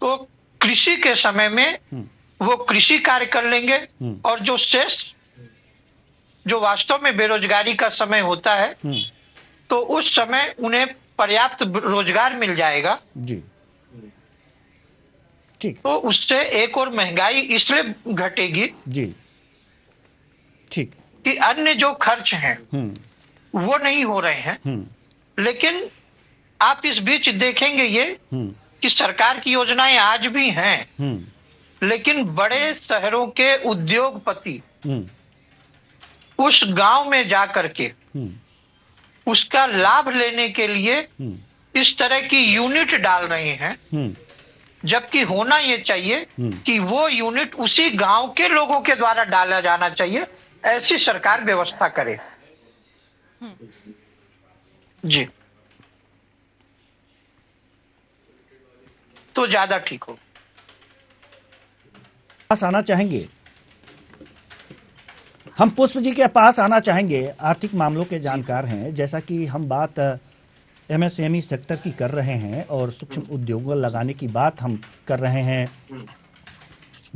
S4: तो कृषि के समय में वो कृषि कार्य कर लेंगे और जो शेष जो वास्तव में बेरोजगारी का समय होता है तो उस समय उन्हें पर्याप्त रोजगार मिल जाएगा जी। ठीक। तो उससे एक और महंगाई इसलिए घटेगी जी, ठीक, कि अन्य जो खर्च हैं वो नहीं हो रहे हैं। लेकिन आप इस बीच देखेंगे ये कि सरकार की योजनाएं आज भी हैं, लेकिन बड़े शहरों के उद्योगपति उस गांव में जाकर के उसका लाभ लेने के लिए इस तरह की यूनिट डाल रहे हैं, जबकि होना ये चाहिए कि वो यूनिट उसी गांव के लोगों के द्वारा डाला जाना चाहिए। ऐसी सरकार व्यवस्था करे जी, तो ज्यादा ठीक हो।
S1: पास आना चाहेंगे, हम पुष्प जी के पास आना चाहेंगे। आर्थिक मामलों के जानकार हैं। जैसा कि हम बात एमएसएमई सेक्टर की कर रहे हैं और सूक्ष्म उद्योग लगाने की बात हम कर रहे हैं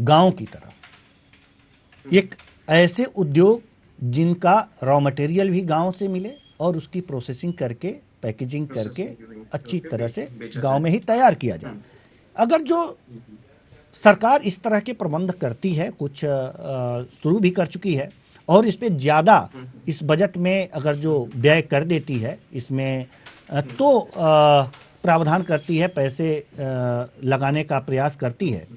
S1: गांव की तरफ, एक ऐसे उद्योग जिनका रॉ मटेरियल भी गांव से मिले और उसकी प्रोसेसिंग करके पैकेजिंग करके अच्छी तरह से गांव में ही तैयार किया जाए। अगर जो सरकार इस तरह के प्रबंध करती है, कुछ शुरू भी कर चुकी है और इस पे ज़्यादा इस बजट में अगर जो व्यय कर देती है इसमें तो प्रावधान करती है, पैसे लगाने का प्रयास करती है,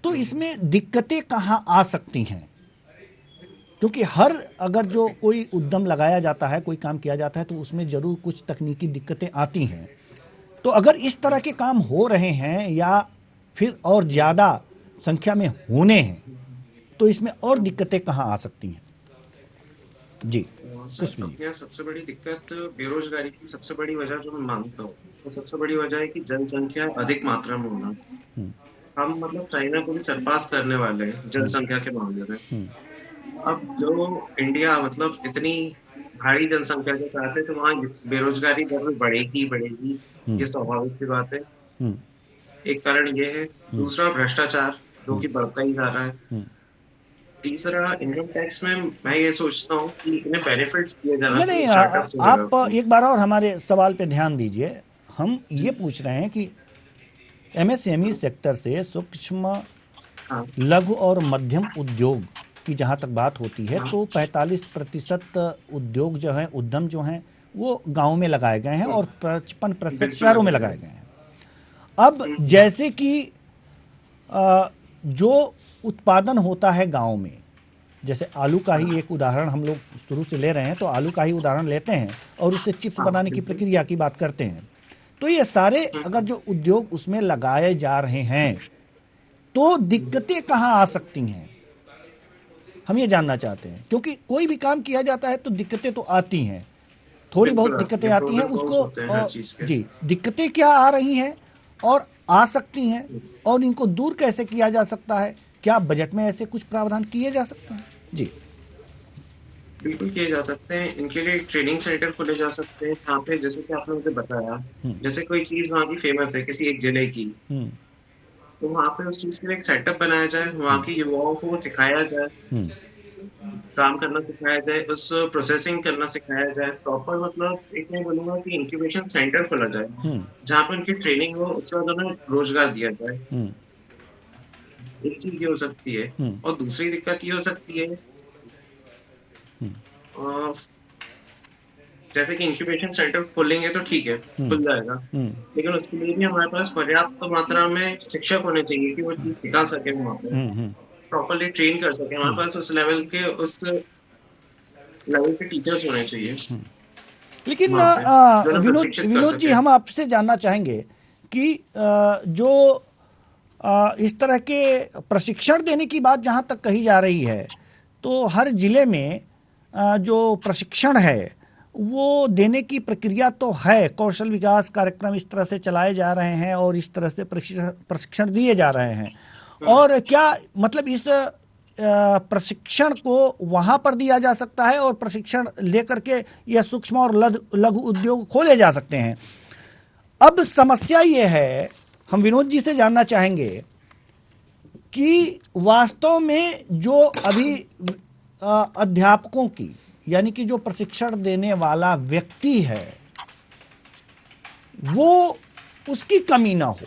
S1: तो इसमें दिक्कतें कहाँ आ सकती हैं? क्योंकि हर अगर जो कोई उद्यम लगाया जाता है, कोई काम किया जाता है तो उसमें जरूर कुछ तकनीकी दिक्कतें आती हैं। तो अगर इस तरह के काम हो रहे हैं या फिर और ज़्यादा संख्या में होने हैं तो इसमें और दिक्कतें कहाँ आ सकती हैं? जी
S3: सबसे बड़ी दिक्कत बेरोजगारी की सबसे बड़ी वजह जो मैं मानता हूँ, तो सबसे बड़ी वजह है कि जनसंख्या अधिक मात्रा में होना। हम मतलब चाइना को भी सरपास करने वाले हैं जनसंख्या के मामले में। अब जो इंडिया मतलब इतनी भारी जनसंख्या के साथ है तो वहाँ बेरोजगारी दर में बढ़ेगी, ये स्वाभाविक सी बात है। एक कारण ये है। दूसरा भ्रष्टाचार जो कि बढ़ता ही जा रहा है। तीसरा इनकम टैक्स में मैं ये सोचता हूँ कि इन्हें बेनिफिट्स दिए जाना चाहिए।
S1: आप एक बार और हमारे सवाल पे ध्यान दीजिए। हम ये पूछ रहे हैं कि एमएसएमई सेक्टर से सूक्ष्म लघु और मध्यम उद्योग की जहाँ तक बात होती है तो 45% उद्योग जो हैं, उद्यम जो हैं वो गांव में लगाए गए हैं और 55% शहरों में लगाए गए हैं। अब जैसे कि जो उत्पादन होता है गांव में, जैसे आलू का ही एक उदाहरण हम लोग शुरू से ले रहे हैं, तो आलू का ही उदाहरण लेते हैं और उससे चिप्स बनाने की प्रक्रिया की बात करते हैं। तो ये सारे अगर जो उद्योग उसमें लगाए जा रहे हैं तो दिक्कतें कहाँ आ सकती हैं, हम ये जानना चाहते हैं। क्योंकि कोई भी काम किया जाता है तो दिक्कतें तो आती हैं, थोड़ी बहुत दिक्कतें आती हैं। उसको जी, दिक्कतें क्या आ रही हैं और आ सकती हैं और इनको दूर कैसे किया जा सकता है? क्या बजट में ऐसे कुछ प्रावधान किए जा सकते हैं? जी
S3: बिल्कुल किए जा सकते हैं। इनके लिए ट्रेनिंग सेंटर खोले जा सकते हैं जहाँ पे, जैसे कि आपने मुझे बताया, जैसे कोई चीज वहाँ की फेमस है किसी एक जिले की, तो वहाँ पे उस चीज के लिए एक सेटअप बनाया जाए, वहाँ के युवाओं को सिखाया जाए, काम करना सिखाया जाए, उस प्रोसेसिंग करना सिखाया जाए प्रॉपर। मतलब एक मैं बोलूंगा कि इंक्यूबेशन सेंटर खोला जाए जहाँ पे उनकी ट्रेनिंग हो, उसके बाद उन्हें रोजगार दिया जाए। एक चीज ये हो सकती है। और दूसरी दिक्कत ये हो सकती है जैसे कि इंक्यूबेशन सेंटर खोलेंगे तो ठीक है, खुल जाएगा, लेकिन उसके लिए भी हमारे पास पर्याप्त मात्रा में शिक्षक होने चाहिए कि वो चीज सिखा सके, वहाँ पे प्रॉपरली ट्रेन कर सके। हमारे पास उस लेवल के टीचर्स होने चाहिए।
S1: लेकिन विनोद जी, हम आपसे जानना चाहेंगे कि जो इस तरह के प्रशिक्षण देने की बात जहाँ तक कही जा रही है, तो हर जिले में जो प्रशिक्षण है वो देने की प्रक्रिया तो है, कौशल विकास कार्यक्रम इस तरह से चलाए जा रहे हैं और इस तरह से प्रशिक्षण दिए जा रहे हैं। और क्या मतलब इस प्रशिक्षण को वहाँ पर दिया जा सकता है और प्रशिक्षण लेकर के यह सूक्ष्म और लघु उद्योग खोले जा सकते हैं? अब समस्या ये है, हम विनोद जी से जानना चाहेंगे कि वास्तव में जो अभी अध्यापकों की, यानी कि जो प्रशिक्षण देने वाला व्यक्ति है, वो उसकी कमी ना हो।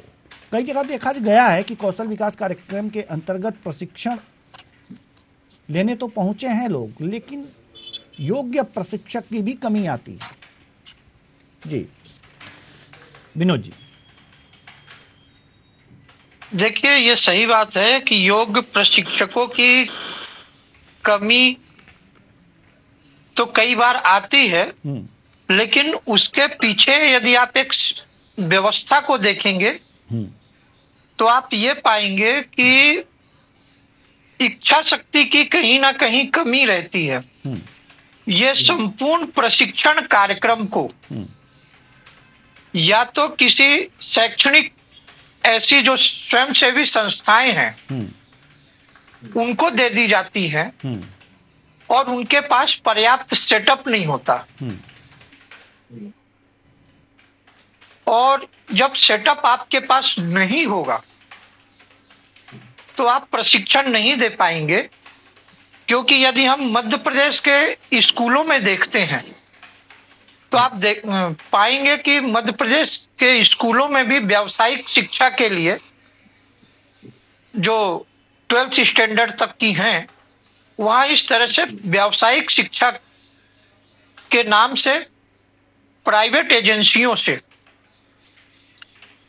S1: कई जगह देखा गया है कि कौशल विकास कार्यक्रम के अंतर्गत प्रशिक्षण लेने तो पहुंचे हैं लोग, लेकिन योग्य प्रशिक्षक की भी कमी आती है। जी विनोद जी।
S4: देखिए, ये सही बात है कि योग प्रशिक्षकों की कमी तो कई बार आती है, लेकिन उसके पीछे यदि आप एक व्यवस्था को देखेंगे तो आप ये पाएंगे कि इच्छा शक्ति की कहीं ना कहीं कमी रहती है। ये संपूर्ण प्रशिक्षण कार्यक्रम को या तो किसी शैक्षणिक ऐसी जो स्वयंसेवी संस्थाएं हैं उनको दे दी जाती है और उनके पास पर्याप्त सेटअप नहीं होता। और जब सेटअप आपके पास नहीं होगा तो आप प्रशिक्षण नहीं दे पाएंगे, क्योंकि यदि हम मध्य प्रदेश के स्कूलों में देखते हैं तो आप पाएंगे कि मध्य प्रदेश के स्कूलों में भी व्यावसायिक शिक्षा के लिए जो 12th स्टैंडर्ड तक की हैं, वहां इस तरह से व्यावसायिक शिक्षा के नाम से प्राइवेट एजेंसियों से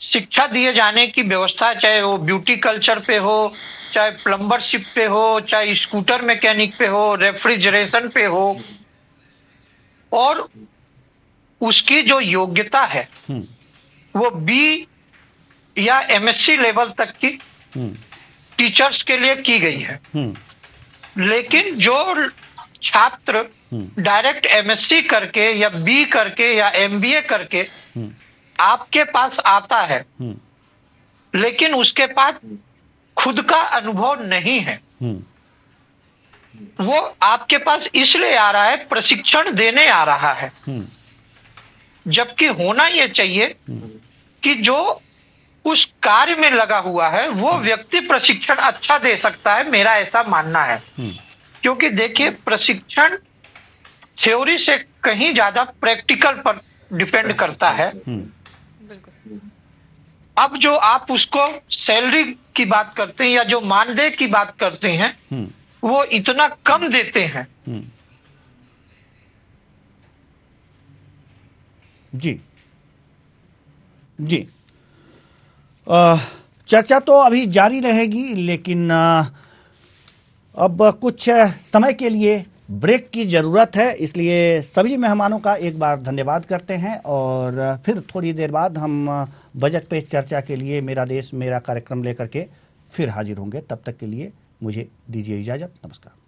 S4: शिक्षा दिए जाने की व्यवस्था, चाहे वो ब्यूटी कल्चर पे हो, चाहे प्लम्बरशिप पे हो, चाहे स्कूटर मैकेनिक पे हो, रेफ्रिजरेशन पे हो, और उसकी जो योग्यता है वो बी या एमएससी लेवल तक की टीचर्स के लिए की गई है। लेकिन जो छात्र डायरेक्ट एमएससी करके या बी करके या एमबीए करके आपके पास आता है, लेकिन उसके पास खुद का अनुभव नहीं है, वो आपके पास इसलिए आ रहा है, प्रशिक्षण देने आ रहा है। जबकि होना यह चाहिए कि जो उस कार्य में लगा हुआ है वो व्यक्ति प्रशिक्षण अच्छा दे सकता है, मेरा ऐसा मानना है। क्योंकि देखिए, प्रशिक्षण थ्योरी से कहीं ज्यादा प्रैक्टिकल पर डिपेंड करता है। अब जो आप उसको सैलरी की बात करते हैं या जो मानदेय की बात करते हैं, वो इतना कम देते हैं।
S1: जी जी, चर्चा तो अभी जारी रहेगी, लेकिन अब कुछ समय के लिए ब्रेक की ज़रूरत है, इसलिए सभी मेहमानों का एक बार धन्यवाद करते हैं और फिर थोड़ी देर बाद हम बजट पे चर्चा के लिए मेरा देश मेरा कार्यक्रम लेकर के फिर हाजिर होंगे। तब तक के लिए मुझे दीजिए इजाज़त। नमस्कार।